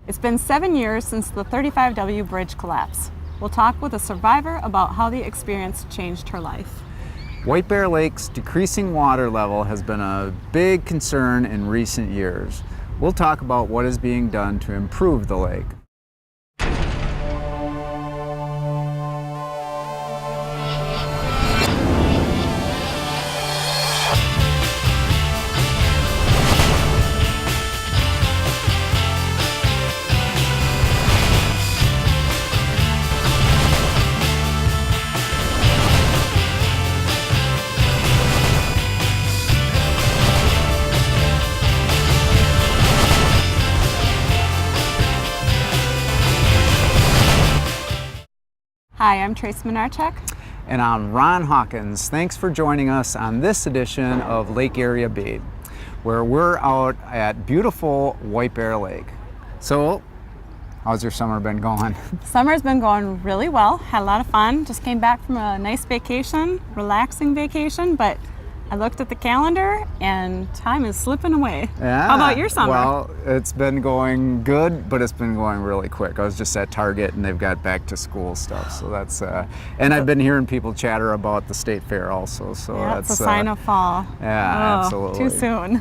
It's been 7 years since the 35W bridge collapse. We'll talk with a survivor about how the experience changed her life. White Bear Lake's decreasing water level has been a big concern in recent years. We'll talk about what is being done to improve the lake. Hi, I'm Trace Minarchuk. And I'm Ron Hawkins. Thanks for joining us on this edition of Lake Area Beat, where we're out at beautiful White Bear Lake. So, how's your summer been going? Summer's been going really well. Had a lot of fun. Just came back from a nice vacation, relaxing vacation, but I looked at the calendar and time is slipping away. Yeah. How about your summer? Well, it's been going good, but it's been going really quick. I was just at Target and they've got back to school stuff, so that's and I've been hearing people chatter about the state fair also, so yeah, that's it's a sign of fall. Yeah, oh, absolutely. Too soon.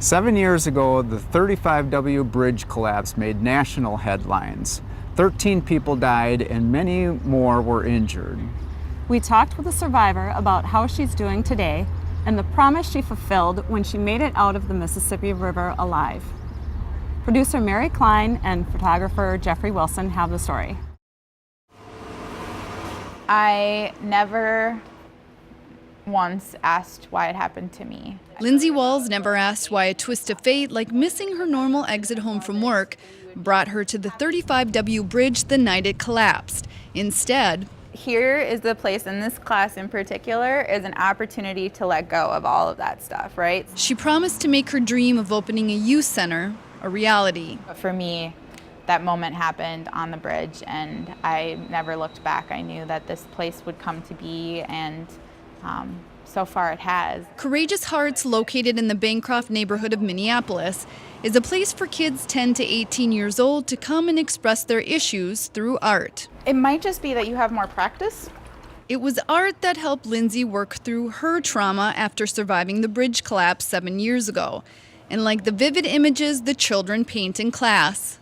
7 years ago, the 35W bridge collapse made national headlines. 13 people died and many more were injured. We talked with a survivor about how she's doing today and the promise she fulfilled when she made it out of the Mississippi River alive. Producer Mary Klein and photographer Jeffrey Wilson have the story. I never once asked why it happened to me. Lindsay Walls never asked why a twist of fate, like missing her normal exit home from work, brought her to the 35W bridge the night it collapsed. Instead, here is the place, in this class in particular, is an opportunity to let go of all of that stuff, right? she promised to make her dream of opening a youth center a reality. For me, that moment happened on the bridge and I never looked back. I knew that this place would come to be, and so far it has. Courageous Hearts, located in the Bancroft neighborhood of Minneapolis, is a place for kids 10 to 18 years old to come and express their issues through art. It might just be that you have more practice. It was art that helped Lindsay work through her trauma after surviving the bridge collapse 7 years ago. And like the vivid images the children paint in class.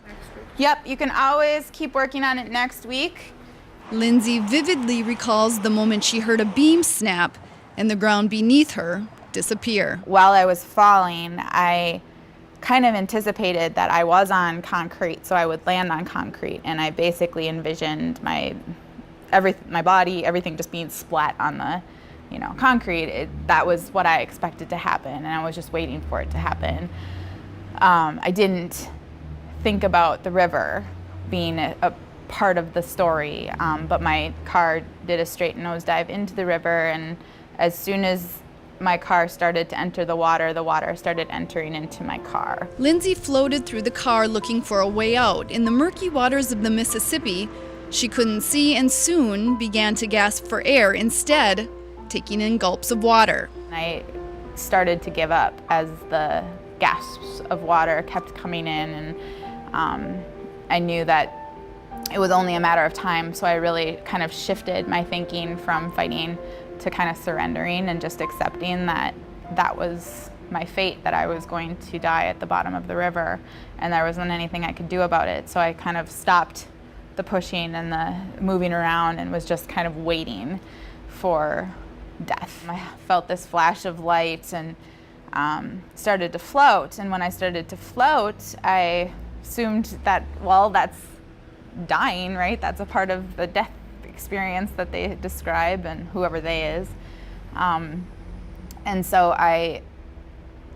Yep, you can always keep working on it next week. Lindsay vividly recalls the moment she heard a beam snap and the ground beneath her disappear. While I was falling, I kind of anticipated that I was on concrete, so I would land on concrete, and I basically envisioned my body, everything just being splat on the, concrete. That was what I expected to happen, and I was just waiting for it to happen. I didn't think about the river being a part of the story, but my car did a straight nosedive into the river, and as soon as my car started to enter the water started entering into my car. Lindsay floated through the car looking for a way out. In the murky waters of the Mississippi, she couldn't see and soon began to gasp for air, instead taking in gulps of water. I started to give up as the gasps of water kept coming in, and I knew that it was only a matter of time, so I really kind of shifted my thinking from fighting to kind of surrendering and just accepting that that was my fate, that I was going to die at the bottom of the river and there wasn't anything I could do about it. So I kind of stopped the pushing and the moving around and was just kind of waiting for death. I felt this flash of light and started to float, and when I started to float, I assumed that, well, that's dying, right? That's a part of the death experience that they describe, and whoever they is. And so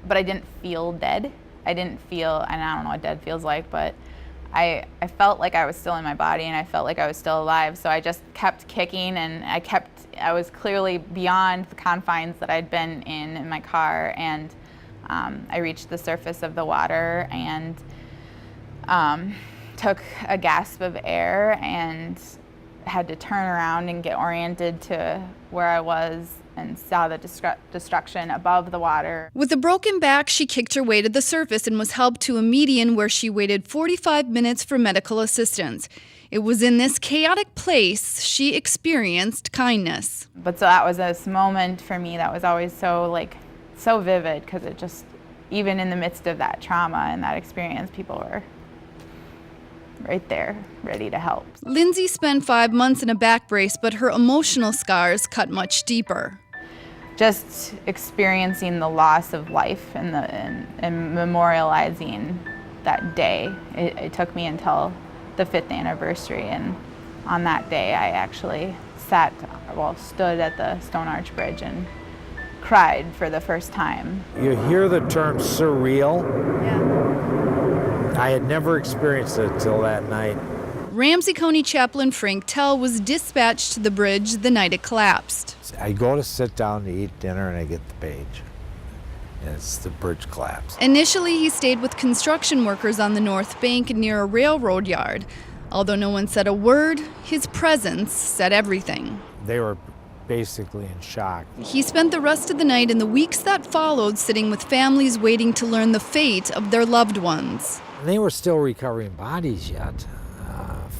but I didn't feel dead. I didn't feel, and I don't know what dead feels like, but I felt like I was still in my body and I felt like I was still alive. So I just kept kicking, and I was clearly beyond the confines that I'd been in my car, and I reached the surface of the water and took a gasp of air and had to turn around and get oriented to where I was and saw the destruction above the water. With a broken back, she kicked her way to the surface and was helped to a median where she waited 45 minutes for medical assistance. It was in this chaotic place she experienced kindness. But so that was this moment for me that was always so vivid, because it just, even in the midst of that trauma and that experience, people were right there, ready to help. Lindsay spent 5 months in a back brace, but her emotional scars cut much deeper. Just experiencing the loss of life and memorializing that day. It took me until the 5th anniversary, and on that day I actually stood at the Stone Arch Bridge and cried for the first time. You hear the term surreal. I had never experienced it till that night. Ramsey County Chaplain Frank Tell was dispatched to the bridge the night it collapsed. I go to sit down to eat dinner and I get the page. And it's the bridge collapse. Initially, he stayed with construction workers on the north bank near a railroad yard. Although no one said a word, his presence said everything. They were basically in shock. He spent the rest of the night and the weeks that followed sitting with families waiting to learn the fate of their loved ones. And they were still recovering bodies yet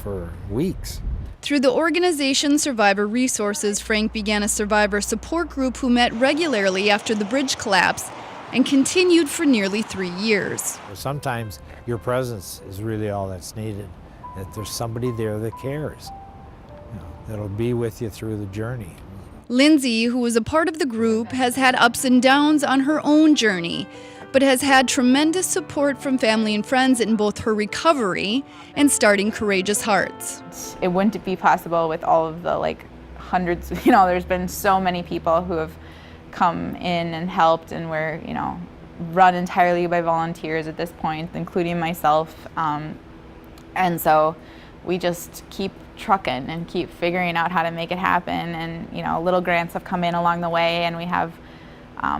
for weeks. Through the organization Survivor Resources, Frank began a survivor support group who met regularly after the bridge collapse and continued for nearly 3 years. Sometimes your presence is really all that's needed, that there's somebody there that cares, that'll be with you through the journey. Lindsay, who was a part of the group, has had ups and downs on her own journey, but has had tremendous support from family and friends in both her recovery and starting Courageous Hearts. It wouldn't be possible with all of the hundreds, there's been so many people who have come in and helped, and we're, run entirely by volunteers at this point, including myself. And so we just keep trucking and keep figuring out how to make it happen. And, little grants have come in along the way, and we have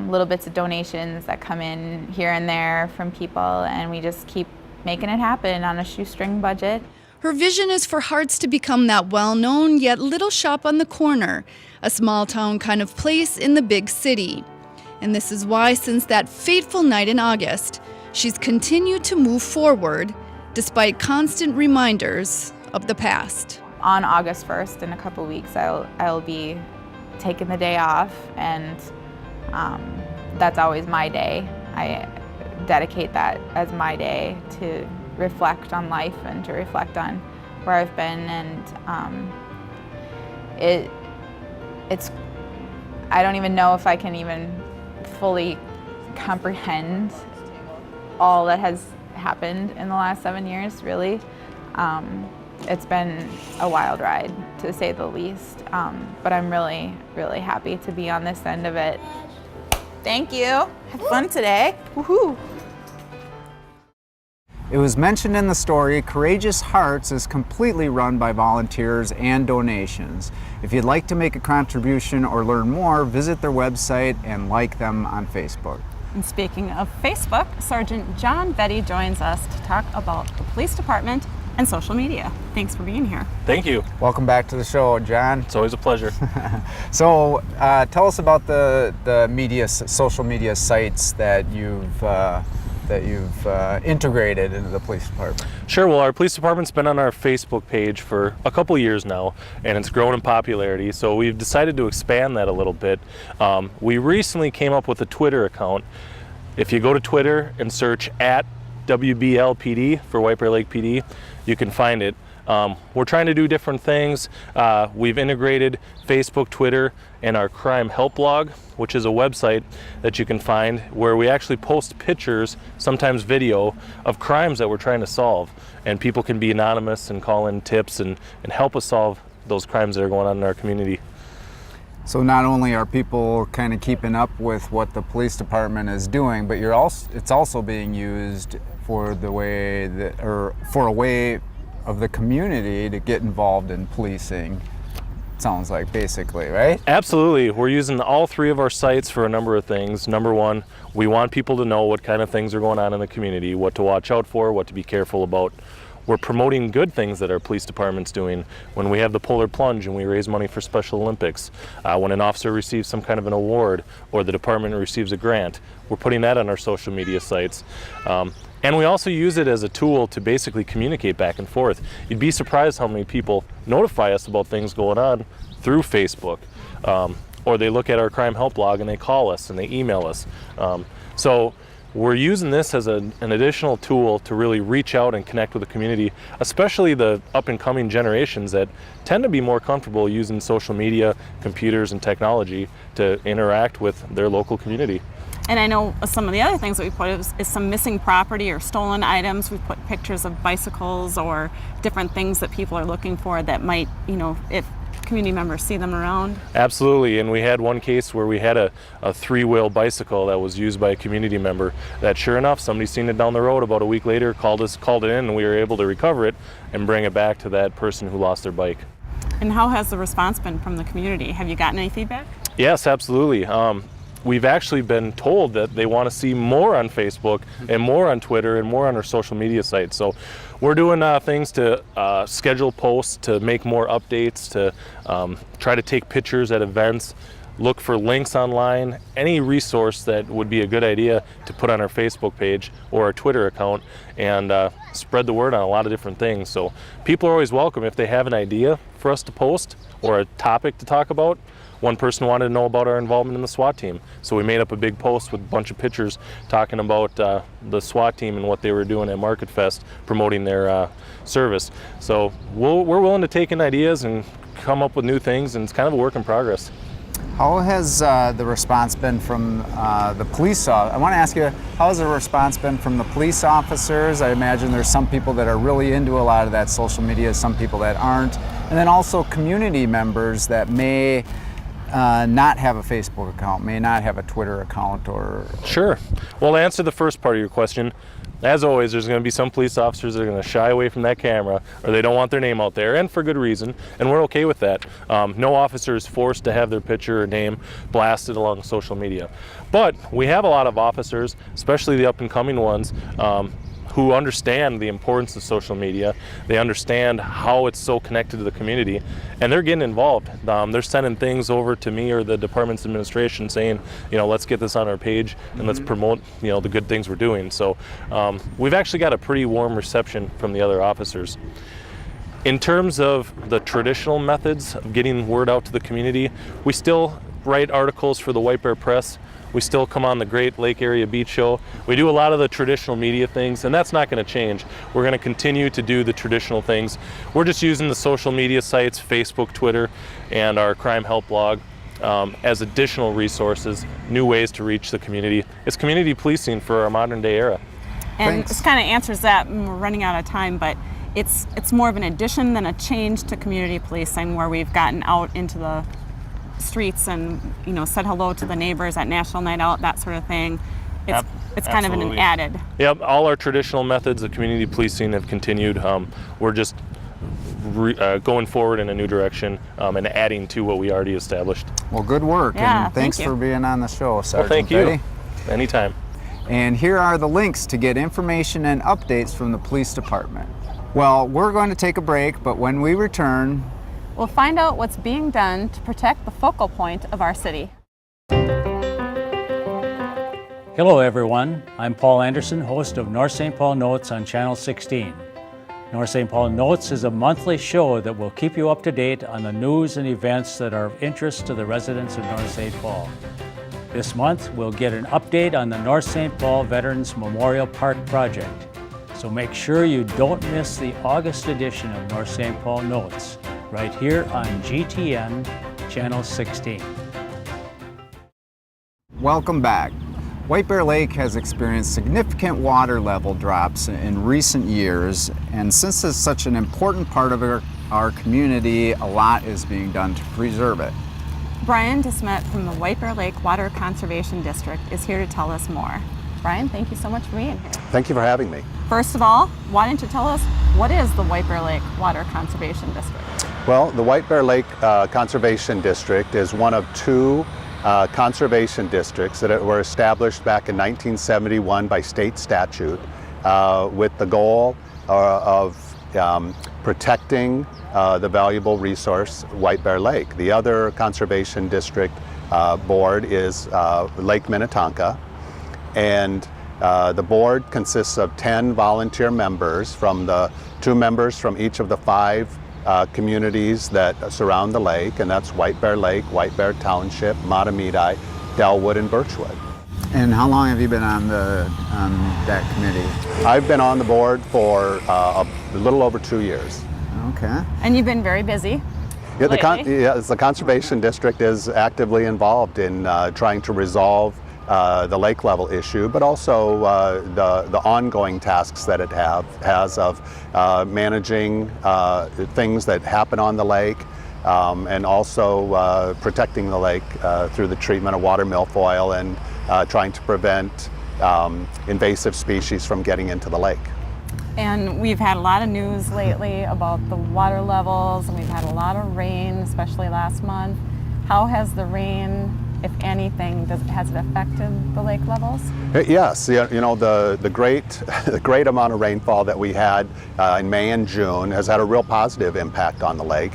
little bits of donations that come in here and there from people, and we just keep making it happen on a shoestring budget. Her vision is for Hearts to become that well-known yet little shop on the corner, a small-town kind of place in the big city. And this is why, since that fateful night in August, she's continued to move forward despite constant reminders of the past. On August 1st, in a couple weeks, I'll be taking the day off, and that's always my day. I dedicate that as my day to reflect on life and to reflect on where I've been, and it's I don't even know if I can even fully comprehend all that has happened in the last 7 years, really. It's been a wild ride, to say the least, but I'm really, really happy to be on this end of it. Thank you. Had fun today. Woohoo! It was mentioned in the story, Courageous Hearts is completely run by volunteers and donations. If you'd like to make a contribution or learn more, visit their website and like them on Facebook. And speaking of Facebook, Sergeant John Betty joins us to talk about the police department and social media. Thanks for being here. Thank you. Welcome back to the show, John. It's always a pleasure. So tell us about the social media sites that you've integrated into the police department. Sure. Well, our police department's been on our Facebook page for a couple years now, and it's grown in popularity. So we've decided to expand that a little bit. We recently came up with a Twitter account. If you go to Twitter and search at WBLPD for White Bear Lake PD, you can find it. We're trying to do different things. We've integrated Facebook, Twitter, and our crime help blog, which is a website that you can find where we actually post pictures, sometimes video, of crimes that we're trying to solve. And people can be anonymous and call in tips and help us solve those crimes that are going on in our community. So not only are people kind of keeping up with what the police department is doing, but it's also being used for a way of the community to get involved in policing. Sounds like, basically, right? Absolutely. We're using all three of our sites for a number of things. Number one, we want people to know what kind of things are going on in the community, what to watch out for, what to be careful about. We're promoting good things that our police department's doing. When we have the Polar Plunge and we raise money for Special Olympics, when an officer receives some kind of an award or the department receives a grant, we're putting that on our social media sites. And we also use it as a tool to basically communicate back and forth. You'd be surprised how many people notify us about things going on through Facebook. Or they look at our crime help blog and they call us and they email us. So we're using this as an additional tool to really reach out and connect with the community, especially the up and coming generations that tend to be more comfortable using social media, computers, and technology to interact with their local community. And I know some of the other things that we put is some missing property or stolen items. We put pictures of bicycles or different things that people are looking for that might, if community members see them around. Absolutely, and we had one case where we had a three-wheel bicycle that was used by a community member that sure enough, somebody seen it down the road about a week later, called it in, and we were able to recover it and bring it back to that person who lost their bike. And how has the response been from the community? Have you gotten any feedback? Yes, absolutely. We've actually been told that they want to see more on Facebook and more on Twitter and more on our social media sites. So we're doing things to schedule posts, to make more updates, to try to take pictures at events, look for links online, any resource that would be a good idea to put on our Facebook page or our Twitter account, and spread the word on a lot of different things. So people are always welcome if they have an idea for us to post or a topic to talk about. One person wanted to know about our involvement in the SWAT team, so we made up a big post with a bunch of pictures talking about the SWAT team and what they were doing at Market Fest, promoting their service. So we're willing to take in ideas and come up with new things, and it's kind of a work in progress. How has the response been from the police? I want to ask you, how has the response been from the police officers? I imagine there's some people that are really into a lot of that social media, some people that aren't, and then also community members that may not have a Facebook account, may not have a Twitter account, or... Sure. Well, to answer the first part of your question, as always, there's going to be some police officers that are going to shy away from that camera, or they don't want their name out there, and for good reason, and we're okay with that. No officer is forced to have their picture or name blasted along social media. But we have a lot of officers, especially the up-and-coming ones, who understand the importance of social media. They understand how it's so connected to the community, and they're getting involved. They're sending things over to me or the department's administration saying, let's get this on our page and let's promote, the good things we're doing. So we've actually got a pretty warm reception from the other officers. In terms of the traditional methods of getting word out to the community, we still write articles for the White Bear Press. We still come on the Great Lake Area Beach Show. We do a lot of the traditional media things, and that's not going to change. We're going to continue to do the traditional things. We're just using the social media sites, Facebook, Twitter, and our crime help blog as additional resources, new ways to reach the community. It's community policing for our modern day era. And Thanks. this kind of answers that, and we're running out of time, but it's more of an addition than a change to community policing, where we've gotten out into the streets and said hello to the neighbors at National Night Out, that sort of thing. It's kind of an added. Yep, all our traditional methods of community policing have continued. We're just going forward in a new direction and adding to what we already established. Well, good work, Yeah, and thanks thank you. for being on the show, Sergeant Well, thank Petty. you. Anytime. And here are the links to get information and updates from the police department. Well, we're going to take a break, but when we return, We'll find out what's being done to protect the focal point of our city. Hello everyone, I'm Paul Anderson, host of North St. Paul Notes on Channel 16. North St. Paul Notes is a monthly show that will keep you up to date on the news and events that are of interest to the residents of North St. Paul. This month, we'll get an update on the North St. Paul Veterans Memorial Park project. So make sure you don't miss the August edition of North St. Paul Notes, right here on GTN Channel 16. welcome back. White Bear Lake has experienced significant water level drops in recent years, and since it's such an important part of our community, a lot is being done to preserve it. Brian DeSmet from the White Bear Lake Water Conservation District is here to tell us more. Brian, thank you so much for being here. Thank you for having me. First of all, why don't you tell us, what is the White Bear Lake Water Conservation District? Well, the White Bear Lake Conservation District is one of two conservation districts that were established back in 1971 by state statute with the goal of protecting the valuable resource, White Bear Lake. The other conservation district board is Lake Minnetonka, and the board consists of 10 volunteer members, from the 2 members from each of the 5 communities that surround the lake, and that's White Bear Lake, White Bear Township, Matamidi, Dellwood, and Birchwood. And how long have you been on that committee? I've been on the board for a little over 2 years. Okay. And you've been very busy. Yeah, lately. the conservation district is actively involved in trying to resolve the lake level issue, but also the ongoing tasks that it has of managing things that happen on the lake, and also protecting the lake through the treatment of water milfoil and trying to prevent invasive species from getting into the lake. And we've had a lot of news lately about the water levels, and we've had a lot of rain, especially last month. How has the rain, if anything, has it affected the lake levels? Yes, you know, the great amount of rainfall that we had in May and June has had a real positive impact on the lake.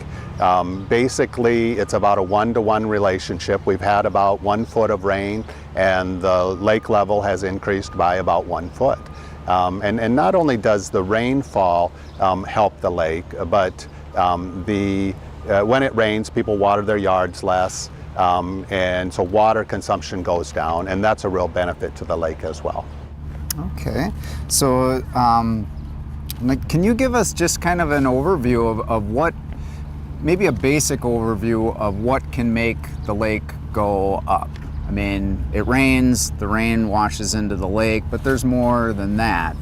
Basically, it's about a 1-to-1 relationship. We've had about 1 foot of rain, and the lake level has increased by about 1 foot. And not only does the rainfall help the lake, but when it rains, people water their yards less, and so water consumption goes down, and that's a real benefit to the lake as well. Okay. So can you give us just kind of an overview of what, maybe a basic overview of what can make the lake go up? I mean, it rains, the rain washes into the lake, but there's more than that,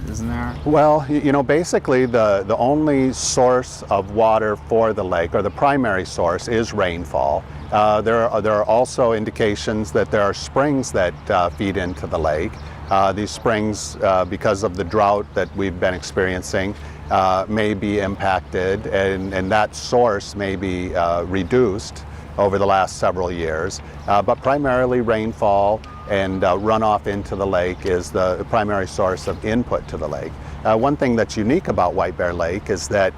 isn't there? Well, you know, basically the only source of water for the lake, or the primary source, is rainfall. There are also indications that there are springs that feed into the lake. These springs, because of the drought that we've been experiencing, may be impacted, and that source may be reduced over the last several years. But primarily rainfall and runoff into the lake is the primary source of input to the lake. One thing that's unique about White Bear Lake is that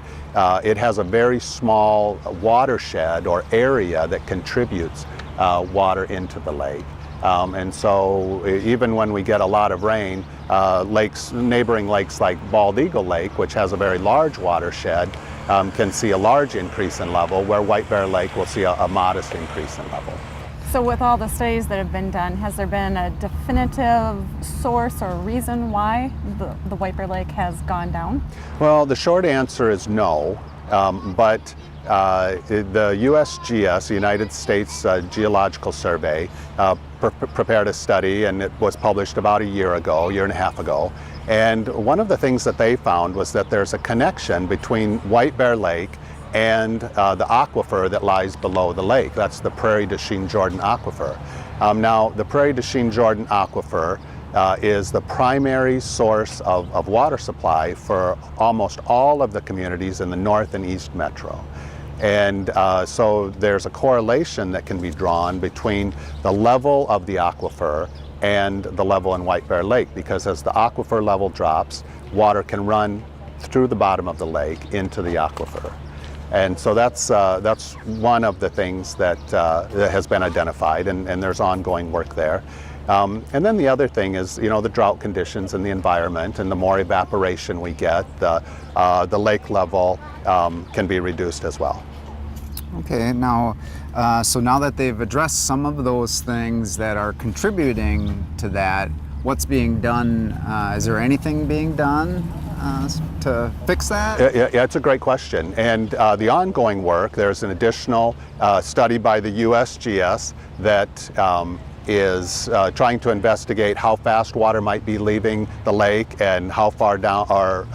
it has a very small watershed or area that contributes water into the lake. And so even when we get a lot of rain, neighboring lakes like Bald Eagle Lake, which has a very large watershed, can see a large increase in level, where White Bear Lake will see a modest increase in level. So with all the studies that have been done, has there been a definitive source or reason why the White Bear Lake has gone down? Well, the short answer is no, but the USGS, the United States Geological Survey, prepared a study, and it was published about a year and a half ago. And one of the things that they found was that there's a connection between White Bear Lake and the aquifer that lies below the lake. That's the Prairie du Chien Jordan aquifer. Now, the Prairie du Chien Jordan aquifer is the primary source of water supply for almost all of the communities in the North and East Metro. And so there's a correlation that can be drawn between the level of the aquifer and the level in White Bear Lake, because as the aquifer level drops, water can run through the bottom of the lake into the aquifer. And so that's one of the things that has been identified, and there's ongoing work there. And then the other thing is, you know, the drought conditions in the environment, and the more evaporation we get, the lake level can be reduced as well. Okay, now, so now that they've addressed some of those things that are contributing to that, what's being done? Is there anything being done to fix that? Yeah, it's a great question. And the ongoing work, there's an additional study by the USGS that is trying to investigate how fast water might be leaving the lake and how far down, or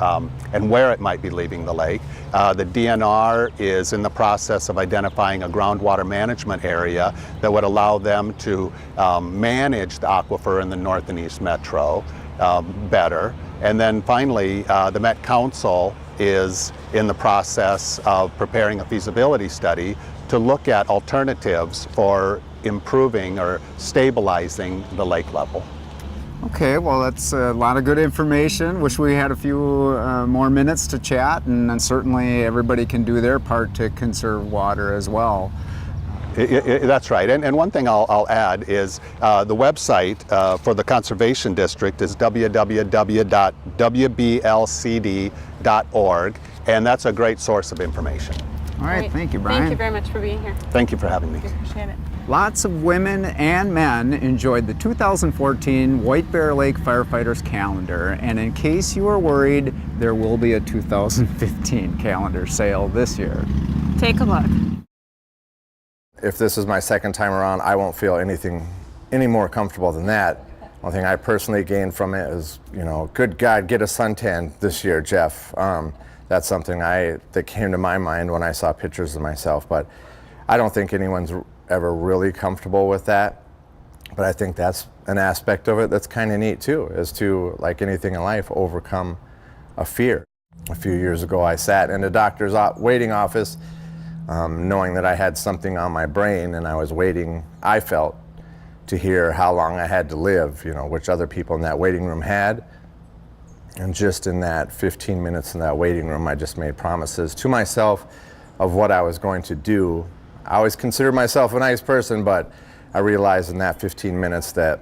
and where it might be leaving the lake. The DNR is in the process of identifying a groundwater management area that would allow them to manage the aquifer in the North and East Metro better. And then finally, the Met Council is in the process of preparing a feasibility study to look at alternatives for improving or stabilizing the lake level. Okay, well, that's a lot of good information. Wish we had a few more minutes to chat, and then certainly everybody can do their part to conserve water as well. That's right. And one thing I'll add is the website for the Conservation District is www.wblcd.org, and that's a great source of information. All right, Great. thank you, Brian. Thank you very much for being here. Thank you for having me. Appreciate it. Lots of women and men enjoyed the 2014 White Bear Lake Firefighters calendar, and in case you were worried, there will be a 2015 calendar sale this year. Take a look. If this is my second time around, I won't feel anything any more comfortable than that. One thing I personally gained from it is, you know, good God, get a suntan this year, Jeff. That's something that came to my mind when I saw pictures of myself, but I don't think anyone's ever really comfortable with that. But I think that's an aspect of it that's kind of neat too, is to, like anything in life, overcome a fear. A few years ago, I sat in a doctor's waiting office knowing that I had something on my brain, and I was waiting, I felt, to hear how long I had to live, you know, which other people in that waiting room had. And just in that 15 minutes in that waiting room, I just made promises to myself of what I was going to do. I always considered myself a nice person, but I realized in that 15 minutes that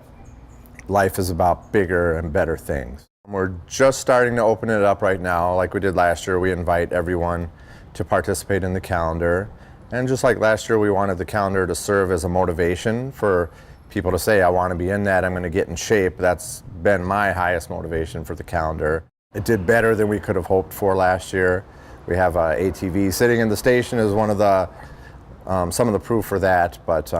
life is about bigger and better things. We're just starting to open it up right now. Like we did last year, we invite everyone to participate in the calendar. And just like last year, we wanted the calendar to serve as a motivation for people to say, I want to be in that, I'm going to get in shape. That's been my highest motivation for the calendar. It did better than we could have hoped for last year. We have ATV sitting in the station as one of the, some of the proof for that, but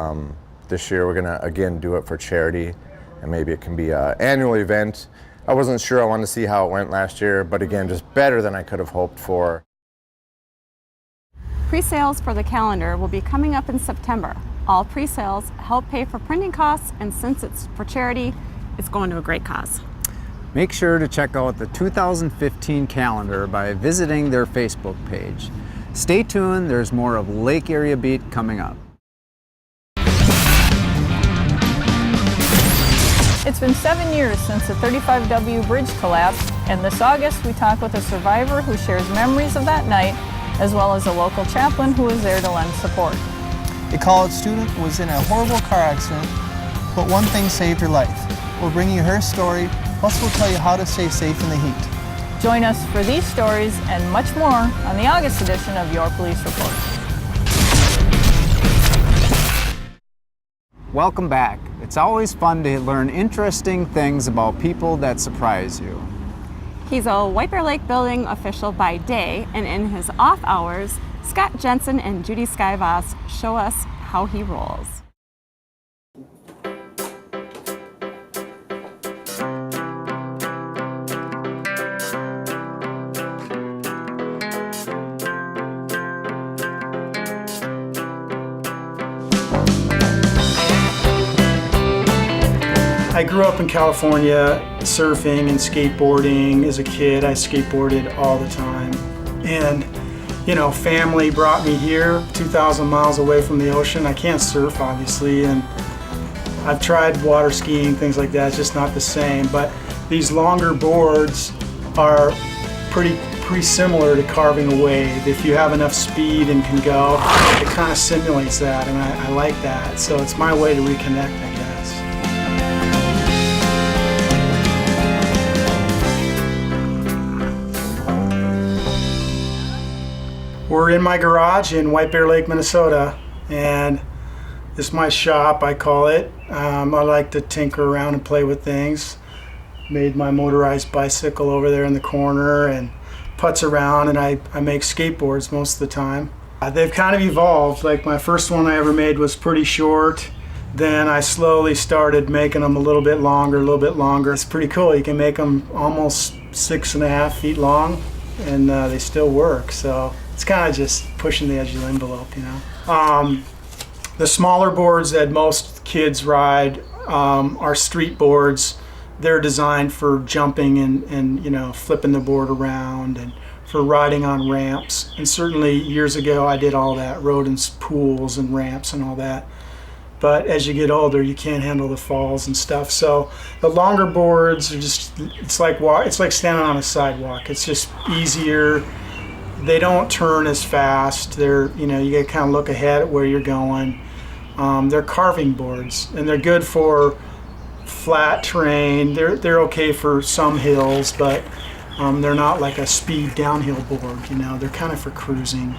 this year we're going to again do it for charity, and maybe it can be an annual event. I wasn't sure, I wanted to see how it went last year, but again, just better than I could have hoped for. Pre-sales for the calendar will be coming up in September. All pre-sales help pay for printing costs, and since it's for charity, it's going to a great cause. Make sure to check out the 2015 calendar by visiting their Facebook page. Stay tuned, there's more of Lake Area Beat coming up. It's been 7 years since the 35W bridge collapsed, and this August we talk with a survivor who shares memories of that night, as well as a local chaplain who was there to lend support. A college student was in a horrible car accident, but one thing saved her life. We'll bring you her story, plus we'll tell you how to stay safe in the heat. Join us for these stories and much more on the August edition of Your Police Report. Welcome back. It's always fun to learn interesting things about people that surprise you. He's a White Bear Lake building official by day, and in his off hours, Scott Jensen and Judy Skyvoss show us how he rolls. I grew up in California surfing and skateboarding. As a kid, I skateboarded all the time. And, you know, family brought me here, 2,000 miles away from the ocean. I can't surf, obviously, and I've tried water skiing, things like that. It's just not the same. But these longer boards are pretty similar to carving a wave. If you have enough speed and can go, it kind of simulates that, and I like that. So it's my way to reconnect, I guess. We're in my garage in White Bear Lake, Minnesota, and this is my shop, I call it. I like to tinker around and play with things. Made my motorized bicycle over there in the corner and putz around, and I make skateboards most of the time. They've kind of evolved. Like my first one I ever made was pretty short. Then I slowly started making them a little bit longer. It's pretty cool. You can make them almost 6.5 feet long, and they still work. So it's kind of just pushing the edge of the envelope, you know. The smaller boards that most kids ride are street boards. They're designed for jumping and you know, flipping the board around and for riding on ramps. And certainly years ago I did all that, rode in pools and ramps and all that. but as you get older, you can't handle the falls and stuff. So the longer boards are just, it's like standing on a sidewalk. It's just easier. They don't turn as fast. They're, you gotta kind of look ahead at where you're going. They're carving boards, and they're good for flat terrain. They're okay for some hills, but they're not like a speed downhill board. They're kind of for cruising.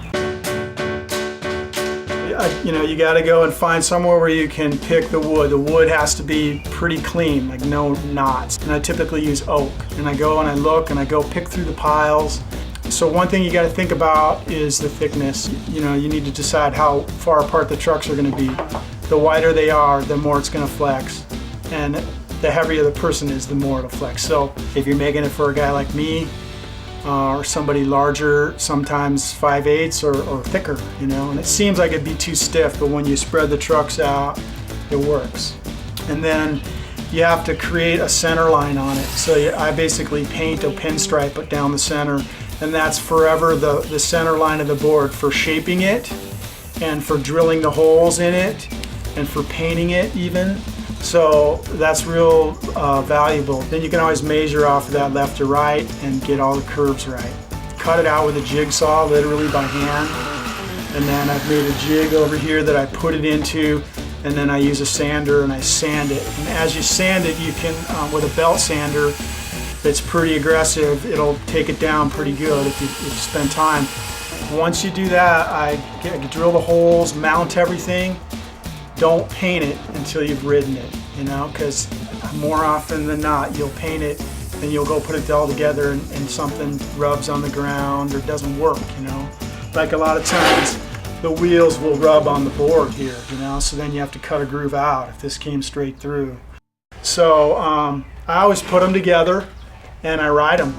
You got to go and find somewhere where you can pick the wood. The wood has to be pretty clean, like no knots. And I typically use oak. And I go and I look and I go pick through the piles. So one thing you got to think about is the thickness. You need to decide how far apart the trucks are going to be. The wider they are, the more it's going to flex. And the heavier the person is, the more it'll flex. So if you're making it for a guy like me, or somebody larger, sometimes 5/8 or thicker, and it seems like it'd be too stiff, but when you spread the trucks out, it works. And then you have to create a center line on it. So I basically paint a pinstripe down the center, and that's forever the center line of the board for shaping it, and for drilling the holes in it, and for painting it even. So that's real valuable. Then you can always measure off of that left to right and get all the curves right. Cut it out with a jigsaw, literally by hand. And then I've made a jig over here that I put it into, and then I use a sander and I sand it. And as you sand it, you can, with a belt sander that's pretty aggressive, it'll take it down pretty good if you spend time. Once you do that, I drill the holes, mount everything. Don't paint it until you've ridden it, because more often than not, you'll paint it and you'll go put it all together and something rubs on the ground or doesn't work, Like a lot of times, the wheels will rub on the board here, so then you have to cut a groove out if this came straight through. So I always put them together and I ride them.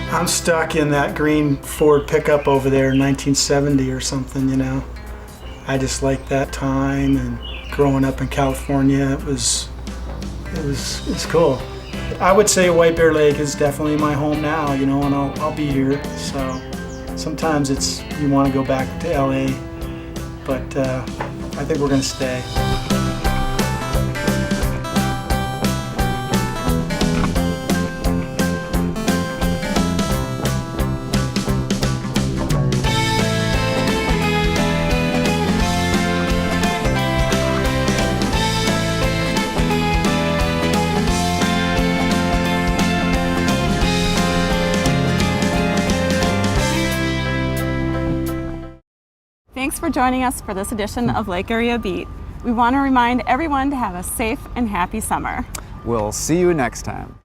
I'm stuck in that green Ford pickup over there in 1970 or something, I just like that time, and growing up in California, it's cool. I would say White Bear Lake is definitely my home now, and I'll be here. So sometimes you want to go back to LA, but I think we're gonna stay. Thanks for joining us for this edition of Lake Area Beat. We want to remind everyone to have a safe and happy summer. We'll see you next time.